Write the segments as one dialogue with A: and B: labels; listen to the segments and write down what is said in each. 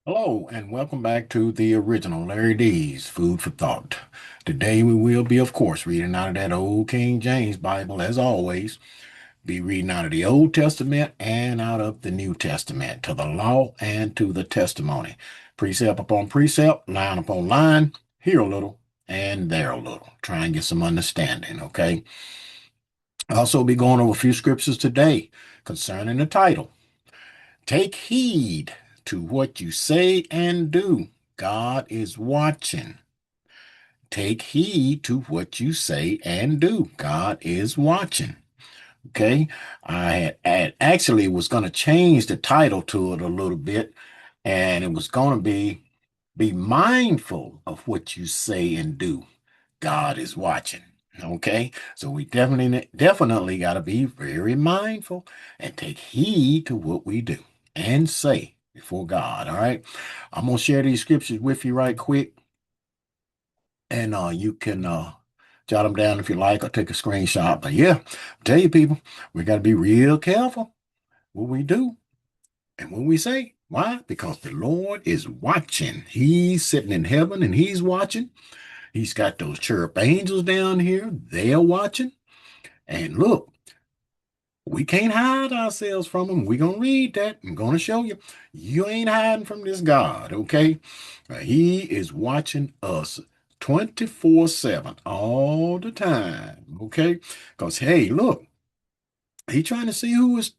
A: Hello, and welcome back to the original Larry D's Food for Thought. Today we will be, of course, reading out of that old King James Bible, as always. Be reading out of the Old Testament and out of the New Testament, to the law and to the testimony. Precept upon precept, line upon line, here a little and there a little. Try and get some understanding, okay? I'll also be going over a few scriptures today concerning the title. Take heed to what you say and do. God is watching. Take heed to what you say and do. God is watching. Okay. I actually was going to change the title to it a little bit, and it was going to be mindful of what you say and do. God is watching. Okay. So we definitely got to be very mindful and take heed to what we do and say before God. All right. I'm going to share these scriptures with you right quick, and you can jot them down if you like, or take a screenshot. But yeah, I tell you, people, we got to be real careful what we do and what we say. Why? Because the Lord is watching. He's sitting in heaven and he's watching. He's got those cherub angels down here. They're watching. And look, we can't hide ourselves from him. We're going to read that. I'm going to show you. You ain't hiding from this God, okay? He is watching us 24/7 all the time, okay? Because, hey, look, he trying to see who's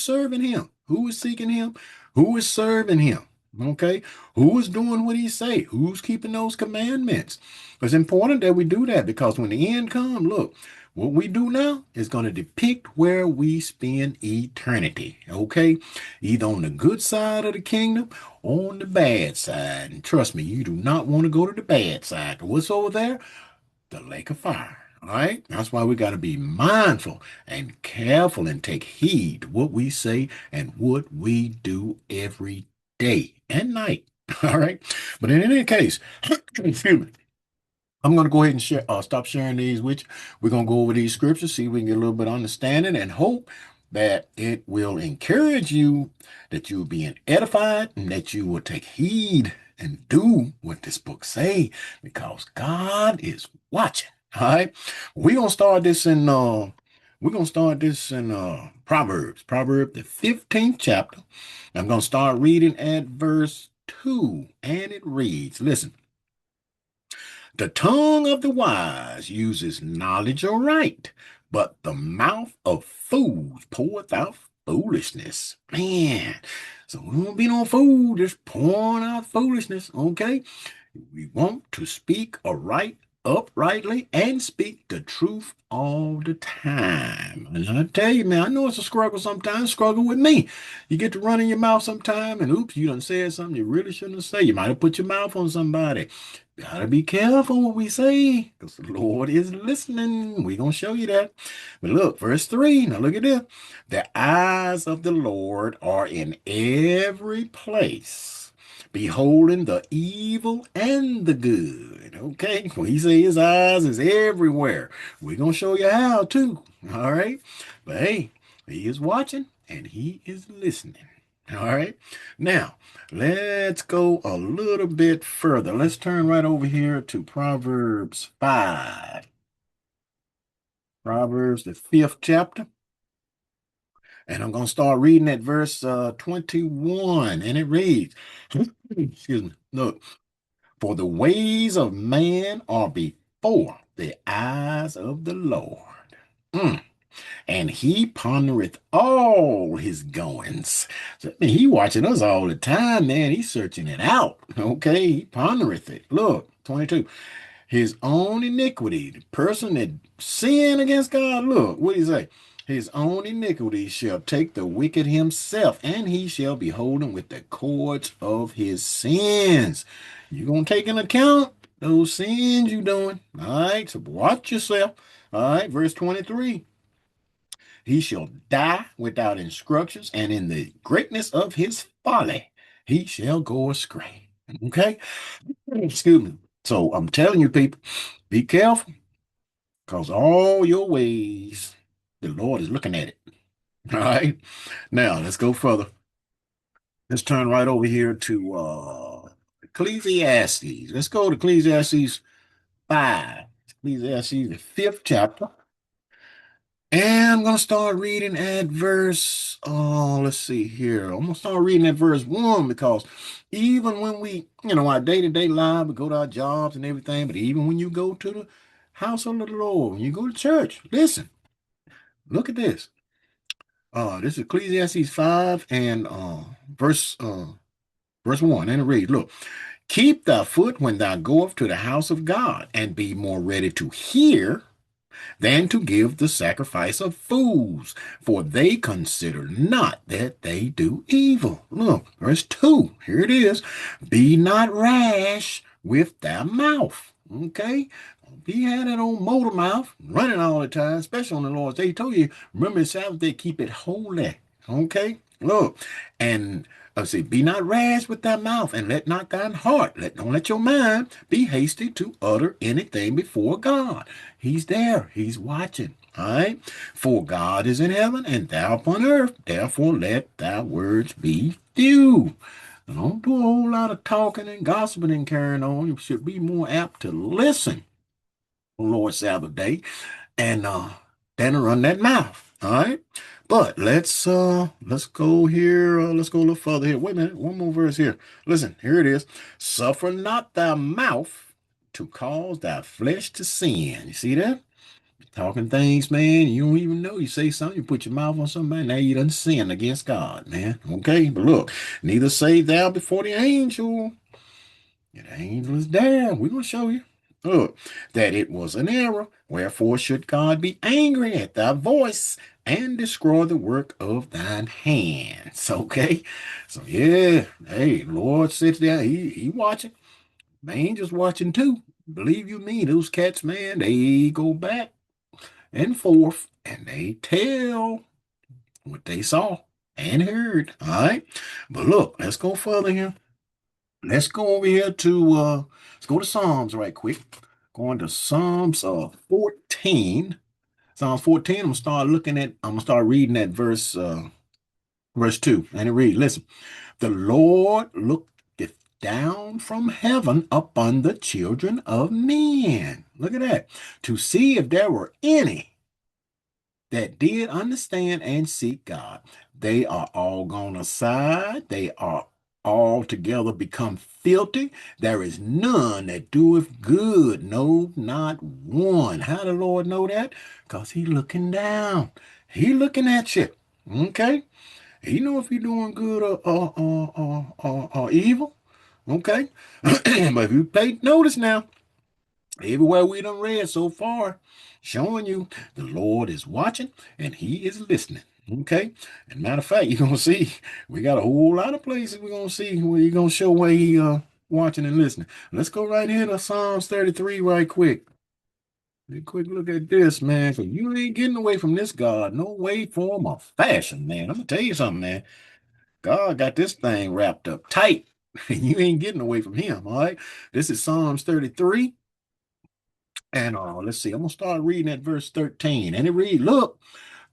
A: serving him, who is seeking him, who is serving him. Okay, who is doing what he say? Who's keeping those commandments? It's important that we do that, because when the end comes, look, what we do now is going to depict where we spend eternity. Okay, either on the good side of the kingdom or on the bad side. And trust me, you do not want to go to the bad side. What's over there? The lake of fire. All right. That's why we got to be mindful and careful and take heed what we say and what we do every day and night. All right. But in any case, excuse me, I'm going to go ahead and stop sharing these with you. We're going to go over these scriptures, see if we can get a little bit of understanding, and hope that it will encourage you, that you will be edified, and that you will take heed and do what this book say, because God is watching. All right. We're gonna start this in Proverbs. Proverbs, the 15th chapter. I'm gonna start reading at verse 2, and it reads, listen. The tongue of the wise uses knowledge aright, but the mouth of fools poureth out foolishness. Man, so we won't be no fool just pouring out foolishness, okay? We want to speak aright, uprightly, and speak the truth all the time. And I tell you, man, I know it's a struggle sometimes. Struggle with me. You get to running your mouth sometime, and oops, you done said something you really shouldn't have said. You might have put your mouth on somebody. Gotta be careful what we say, because the Lord is listening. We're gonna show you that. But look, verse 3. Now look at this. The eyes of the Lord are in every place, beholding the evil and the good. Okay. When he say his eyes is everywhere, we're gonna show you how too. All right. But hey, he is watching and he is listening. All right. Now, let's go a little bit further. Let's turn right over here to Proverbs 5. Proverbs, the 5th chapter. And I'm going to start reading at verse 21. And it reads, excuse me, look, for the ways of man are before the eyes of the Lord. Mm. And he pondereth all his goings. So, I mean, he watching us all the time, man. He's searching it out. Okay, he pondereth it. Look, 22. His own iniquity, the person that sin against God, look, what do you say? His own iniquity shall take the wicked himself, and he shall be holden with the cords of his sins. You're going to take into account those sins you're doing. All right, so watch yourself. All right, verse 23. He shall die without instructions, and in the greatness of his folly, he shall go astray. Okay? Excuse me. So I'm telling you, people, be careful, because all your ways, the Lord is looking at it. All right? Now, let's go further. Let's turn right over here to Ecclesiastes. Let's go to Ecclesiastes 5. Ecclesiastes, the fifth chapter. And I'm going to start reading at verse, let's see here. I'm going to start reading at verse 1 because even when we, our day-to-day life, we go to our jobs and everything, but even when you go to the house of the Lord, when you go to church, listen, look at this. This is Ecclesiastes 5 and verse 1, and it reads, look, keep thy foot when thou goest to the house of God, and be more ready to hear than to give the sacrifice of fools, for they consider not that they do evil. Look, verse 2, here it is. Be not rash with thy mouth. Okay? Be had that old motor mouth running all the time, especially on the Lord's Day. He told you, remember the Sabbath day, keep it holy. Okay? Look, and I say, be not rash with thy mouth, and let not thine heart, don't let your mind be hasty to utter anything before God. He's there. He's watching. All right. For God is in heaven and thou upon earth. Therefore let thy words be few. Don't do a whole lot of talking and gossiping and carrying on. You should be more apt to listen on Lord's Sabbath day and than to run that mouth. All right. But let's go here. Let's go a little further here. Wait a minute. One more verse here. Listen, here it is. Suffer not thy mouth to cause thy flesh to sin. You see that? Talking things, man, you don't even know. You say something, you put your mouth on somebody, now you done sin against God, man. Okay, but look, neither say thou before the angel. And the angel is there. We're going to show you. Look, that it was an error. Wherefore should God be angry at thy voice and destroy the work of thine hands? Okay, so yeah, hey, Lord sits there. He watching. The angel's watching too. Believe you me, those cats, man, they go back and forth, and they tell what they saw and heard. All right. But look, let's go further here. Let's go over here to let's go to Psalms right quick. Going to Psalms 14. Psalms 14. I'm gonna start reading that verse 2. And it reads, listen, the Lord looketh down from heaven upon the children of men. Look at that. To see if there were any that did understand and seek God. They are all gone aside. They are all together become filthy. There is none that doeth good. No, not one. How the Lord know that? Because he looking down. He looking at you. Okay? He know if you're doing good or evil. Okay? But if you pay notice now, everywhere we done read so far, showing you the Lord is watching and he is listening. Okay. And matter of fact, you're gonna see we got a whole lot of places we're gonna see where you're gonna show where he watching and listening. Let's go right here to Psalms 33 right quick. A quick look at this, man. So you ain't getting away from this God. No way, form, or fashion, man. I'm gonna tell you something, man. God got this thing wrapped up tight. And you ain't getting away from him. All right. This is Psalms 33. And let's see, I'm gonna start reading at verse 13. And it reads, look,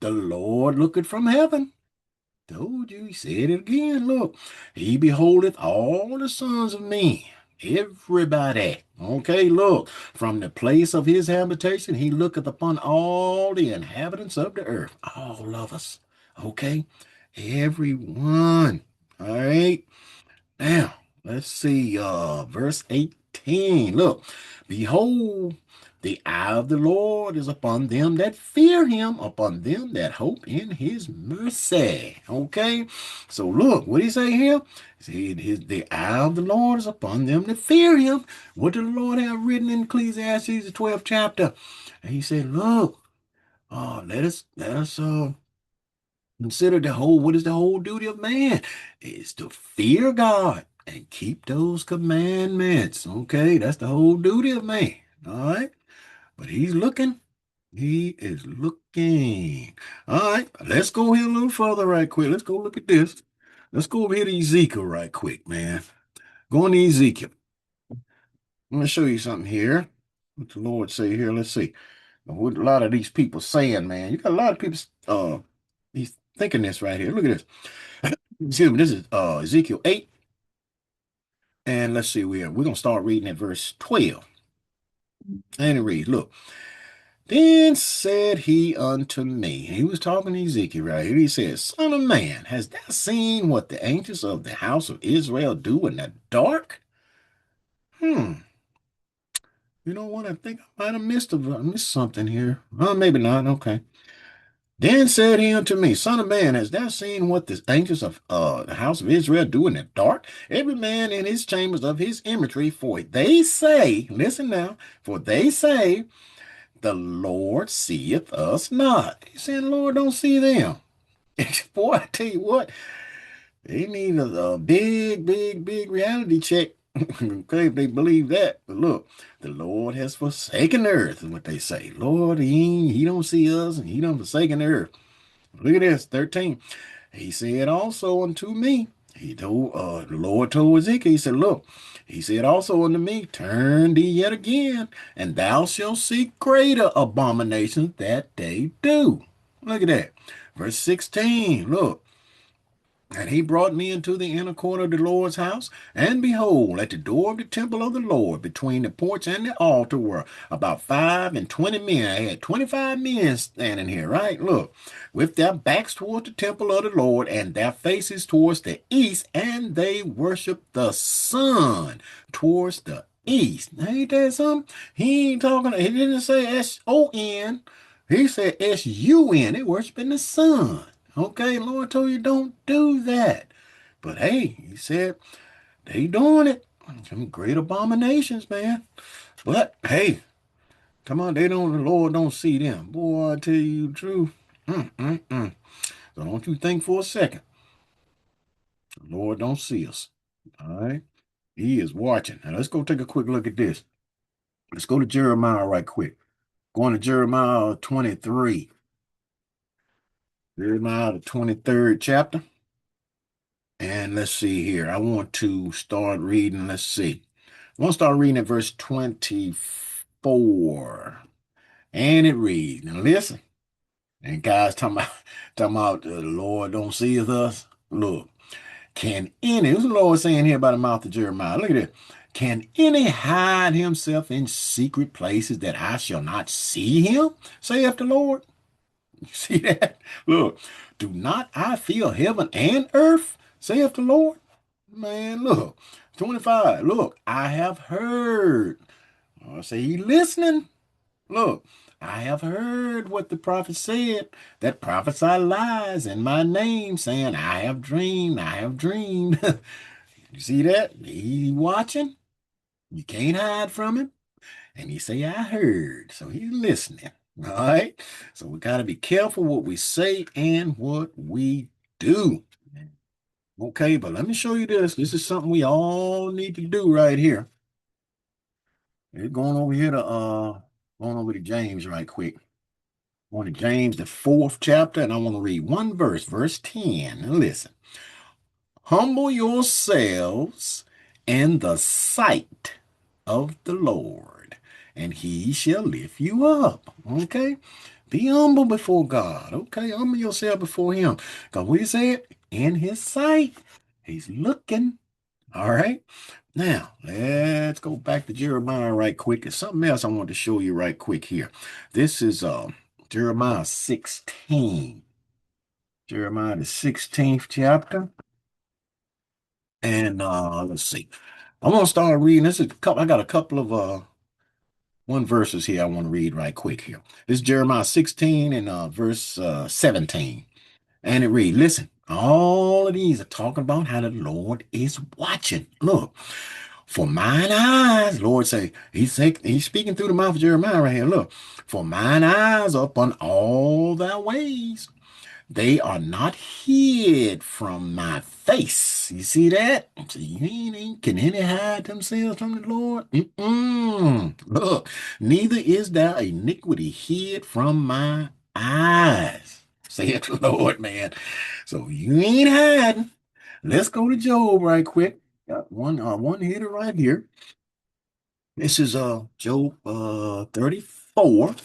A: the Lord looketh from heaven. Told you, he said it again. Look, he beholdeth all the sons of men. Everybody. Okay, look, from the place of his habitation, he looketh upon all the inhabitants of the earth. All of us. Okay? Everyone. All right. Now, let's see, verse 18. Look, behold, the eye of the Lord is upon them that fear him, upon them that hope in his mercy. Okay, so look, what he say here? See, the eye of the Lord is upon them that fear him. What did the Lord have written in Ecclesiastes, the 12th chapter? And he said, look, let us consider what is the whole duty of man? Is to fear God and keep those commandments. Okay, that's the whole duty of man. All right. But he's looking. He is looking. All right. Let's go here a little further right quick. Let's go look at this. Let's go over here to Ezekiel right quick, man. Going to Ezekiel. I'm going to show you something here. What the Lord say here. Let's see. What a lot of these people saying, man. You got a lot of people he's thinking this right here. Look at this. Excuse me, this is Ezekiel 8. And let's see, we're gonna start reading at verse 12. And it reads, look, then said he unto me, he was talking to Ezekiel right here. He says, Son of man, hast thou seen what the angels of the house of Israel do in the dark? Hmm. You know what? I think I might have missed something here. Well, maybe not. Okay. Then said he unto me, Son of man, hast thou seen what the angels of the house of Israel do in the dark? Every man in his chambers of his imagery, for they say, listen now, for they say, the Lord seeth us not. He said, the Lord don't see them. Boy, I tell you what, they need a big, big, big reality check. Okay, if they believe that. But look, the Lord has forsaken the earth, is what they say. Lord, he don't see us, and he done forsaken the earth. Look at this, 13. He said also unto me, he told the Lord told Ezekiel, he said, look, he said also unto me, turn thee yet again, and thou shalt see greater abominations that they do. Look at that. Verse 16, look. And he brought me into the inner court of the Lord's house, and behold, at the door of the temple of the Lord, between the porch and the altar, were about 25 men. I had 25 men standing here, right? Look, with their backs toward the temple of the Lord, and their faces towards the east, and they worshiped the sun towards the east. Now, ain't that something? He ain't talking, he didn't say S-O-N. He said S-U-N. They worshiping the sun. Okay, Lord told you don't do that. But hey, he said they doing it. Some great abominations, man. But hey, come on, they don't, the Lord don't see them. Boy, I tell you the truth. Mm. So don't you think for a second. The Lord don't see us. All right. He is watching. Now let's go take a quick look at this. Let's go to Jeremiah right quick. Going to Jeremiah 23. Jeremiah the 23rd chapter. And let's see here. I want to start reading. Let's see. I want to start reading at verse 24. And it reads, now listen. And guys talking about the Lord don't see us. Look, can any, who's the Lord saying here by the mouth of Jeremiah? Look at this. Can any hide himself in secret places that I shall not see him, saith the Lord? You see that? Look, do not I feel heaven and earth, saith the Lord? Man, look, 25. Look, I have heard. I say he listening. Look, I have heard what the prophet said, that prophesy lies in my name, saying, I have dreamed, I have dreamed. You see that? He watching. You can't hide from him. And he say, I heard. So he's listening. All right. So we got to be careful what we say and what we do. Okay, but let me show you this. This is something we all need to do right here. We're going over here to going over to James right quick. Going to James, the 4th chapter, and I want to read one verse, verse 10. Now listen. Humble yourselves in the sight of the Lord, and he shall lift you up. Okay? Be humble before God. Okay? Humble yourself before him. Because what he said, in his sight, he's looking. All right? Now, let's go back to Jeremiah right quick. There's something else I want to show you right quick here. This is Jeremiah 16. Jeremiah the 16th chapter. And let's see. I'm gonna start reading. This is a couple, I got a couple of one verses here I want to read right quick here. This is Jeremiah 16 and verse 17. And it reads, listen, all of these are talking about how the Lord is watching. Look, for mine eyes, Lord say, he's speaking through the mouth of Jeremiah right here. Look, for mine eyes are upon all thy ways. They are not hid from my face. You see that? So can any hide themselves from the Lord? Look, neither is there iniquity hid from my eyes, saith the Lord, man. So you ain't hiding. Let's go to Job right quick. Got one hitter right here. This is Job 34.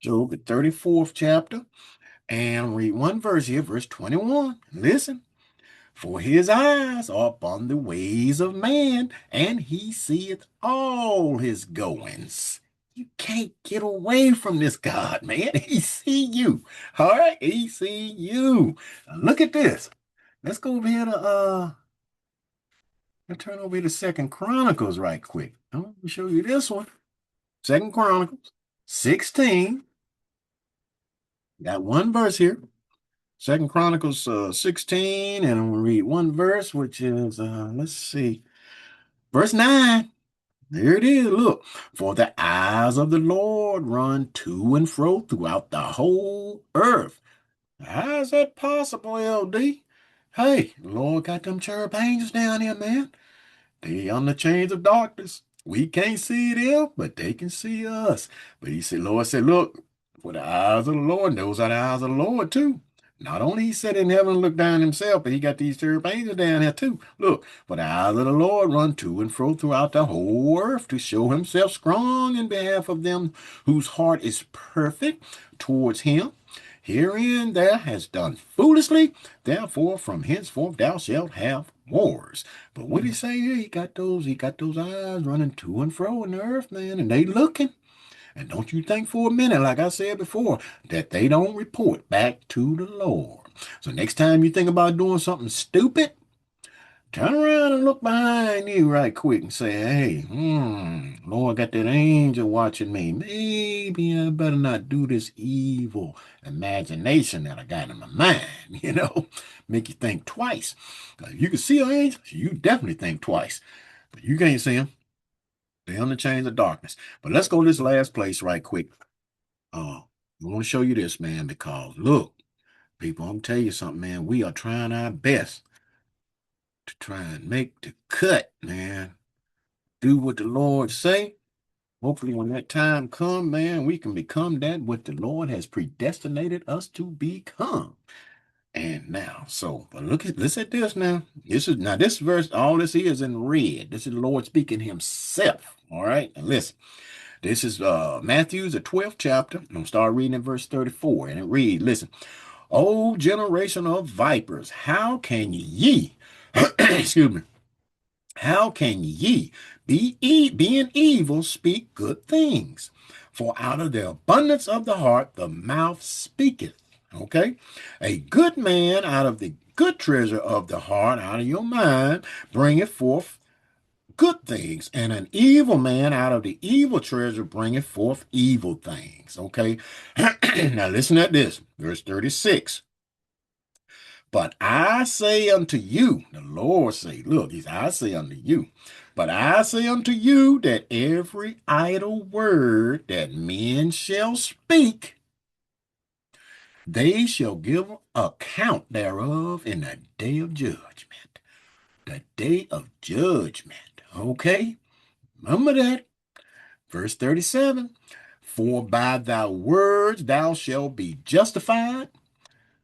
A: Job the 34th chapter. And read one verse here, verse 21. Listen. For his eyes are upon the ways of man, and he seeth all his goings. You can't get away from this God, man. He see you. All right, he see you. Now look at this. Let's go over here to let's turn over here to Second Chronicles right quick. I'm gonna show you this one. Second Chronicles 16. Got one verse here. Second Chronicles 16, and I'm gonna read one verse, which is let's see, verse 9. There it is. Look, for the eyes of the Lord run to and fro throughout the whole earth. How is that possible, LD? Hey, the Lord got them cherub angels down here, man. They on the chains of darkness. We can't see them, but they can see us. But he said, Lord said, look, for the eyes of the Lord, those are the eyes of the Lord too. Not only he sat in heaven and looked down himself, but he got these cherub angels down here too. Look, for the eyes of the Lord run to and fro throughout the whole earth to show himself strong in behalf of them whose heart is perfect towards him. Herein thou hast done foolishly, therefore from henceforth thou shalt have wars. But what did he say here? He got those eyes running to and fro in the earth, man, and they looking. And don't you think for a minute, like I said before, that they don't report back to the Lord. So next time you think about doing something stupid, turn around and look behind you right quick and say, hey, Lord got that angel watching me. Maybe I better not do this evil imagination that I got in my mind, Make you think twice. If you can see an angel, you definitely think twice. But you can't see them. They're on the chains of darkness. But let's go to this last place right quick. I want to show you this, man, because look, people, I'm telling you something, man. We are trying our best to try and make the cut, man. Do what the Lord say. Hopefully, when that time come, man, we can become that what the Lord has predestinated us to become. And now, but listen at this now. This verse, all this is in red. This is the Lord speaking himself. All right. And listen, this is Matthew's the 12th chapter. I'm gonna start reading in verse 34. And it reads, listen, O generation of vipers, how can ye, excuse me, how can ye, being evil, speak good things? For out of the abundance of the heart, the mouth speaketh. Okay? A good man out of the good treasure of the heart, out of your mind, bringeth forth good things. And an evil man out of the evil treasure bringeth forth evil things. Okay? Now listen at this. Verse 36. But I say unto you, the Lord say, look, I say unto you, but I say unto you that every idle word that men shall speak, they shall give account thereof in the day of judgment. The day of judgment. Okay? Remember that. Verse 37. For by thy words thou shalt be justified,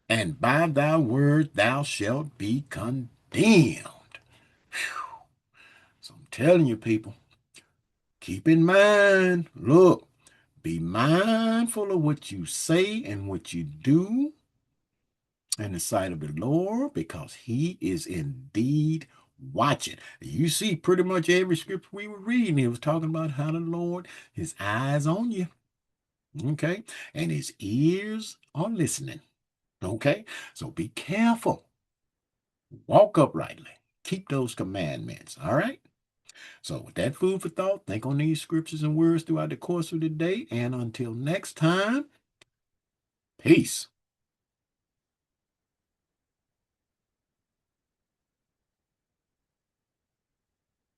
A: and by thy word thou shalt be condemned. Whew. So I'm telling you, people, keep in mind, look, be mindful of what you say and what you do in the sight of the Lord, because he is indeed watching. You see pretty much every scripture we were reading, it was talking about how the Lord, his eyes on you, okay, and his ears are listening, okay? So be careful. Walk uprightly. Keep those commandments, all right? So with that food for thought, think on these scriptures and words throughout the course of the day, and until next time, peace.